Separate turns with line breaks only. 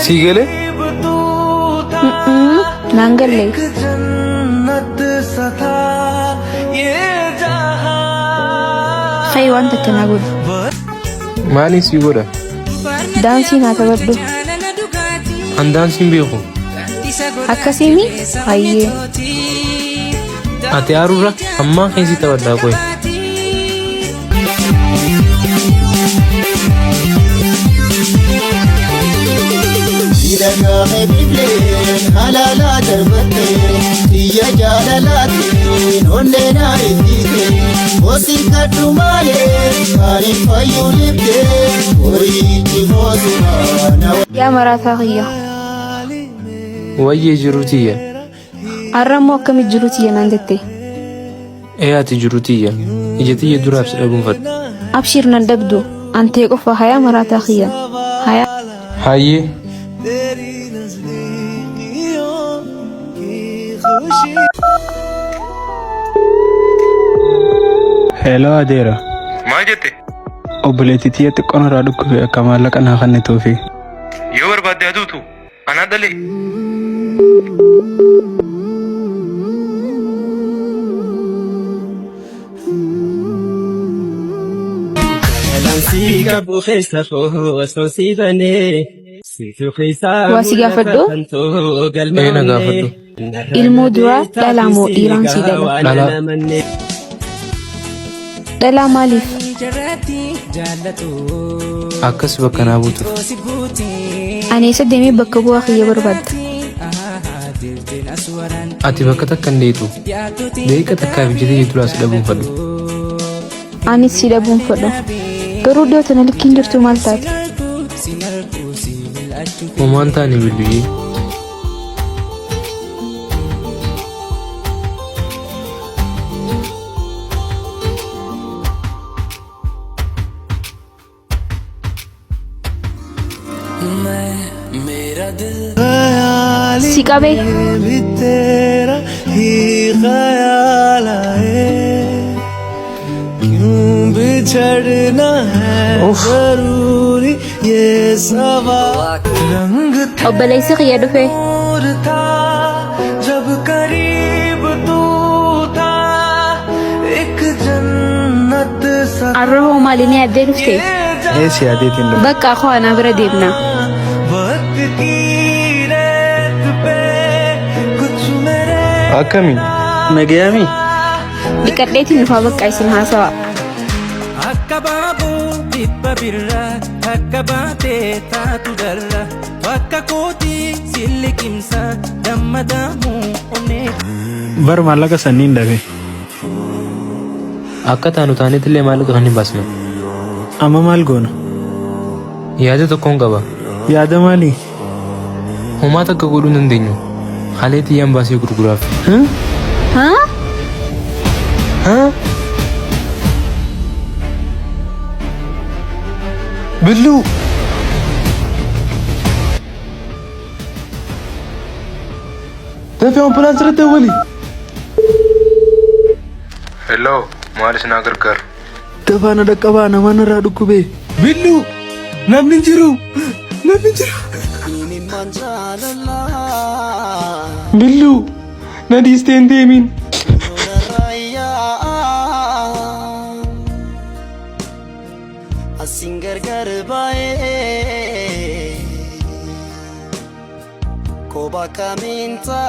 ሲገለ
ናንገለ ኸይዋን ተከናጉል
ማሊ ሲጎዳ
ዳንሲ ናተበዱ
አንዳንሲን ቢኹ
አከሲሚ አየ
አቲያሩራ አማ ኸይሲ ተወዳ ቆይ
ይደጋ ቢብሌን ሃላላ ደርበቴ ይያጃላላቴን ሆንዴና ኢቲቴ ወሲንከዱ ማሌ ካሪን ፈዩ ልብቴ ወሪቲ ሞሱና
ያ መራታኺያ
ወየ ጅሩቲየ
አረሞ ከሚ ጅሩቲየ ናንደቴ
ኤያቲ ጅሩቲየ ይጀቲየ ዱራብስ ለቡንፈት
አብሽር ነንደብዱ አንተ የቆፋ ሃያ መራታኺያ ሃያ
ሃዬ
Hello Adera.
ማጀቴ
Obboleettii xiqqoon irraa dhukkube akka maallaqa naa kennituufi.
yoo barbaadde aduutu anaa dhalee
Wasi gaafadhu
eena gaafadhu
ilmoo duraa dhalaa moo dhiiraan si dhala? Dhalaa maaliif?
akkas bakka naa buutuuf
Ani isa deemee bakka bu'aa kiyya barbaadda.
ati bakka takka hin deetu deeqa takkaaf jedhee duraas dhabuun fadhu
Anis si dhabuun fedha. Garuu dhiyoo tana likkiin jirtu maal taate?
homaan taane bilbilee
Si qabee
तेरा ही ख्याल आए क्यों बिछड़ना है जरूरी ये सवाल रंग
obboleessi kiyya dhufe
था जब करीब तू था एक जन्नत सा
arrahoo maalinii addee dhufte?
Eessi adeetiin dhufe.
Bakka akoo anaa bira deemna.
वक्त की रेत पे कुछ मेरे
Akkamiin? Nagayaami?
Dhiqadheetiin dhufaa bakka isin haasawa.
akka baaboo dhibba birraa akka baatee taatu darra bakka kootii silliqimsa dammadaamuu onnee.
Bar maallaqa sanniin dhabe.
akka taanu taanetillee maallaqa kan hin baasne
Amma maal goona?
yaada tokkoon qaba
Yaada maalii?
homaa takka godhuu hin dandeenyu halee xiyyaan baasee gurguraaf
Haa?
billuu
Dafee ambulaansii irratti dawwali.
hello maal isin gargaaru
Dafaa na dhaqqabaa namaan irraa dhukkube. Billuu! Namni jiru! Namni jiru! Billuu! Na dhiistee hin deemin.
Asinger garbae koba kaminta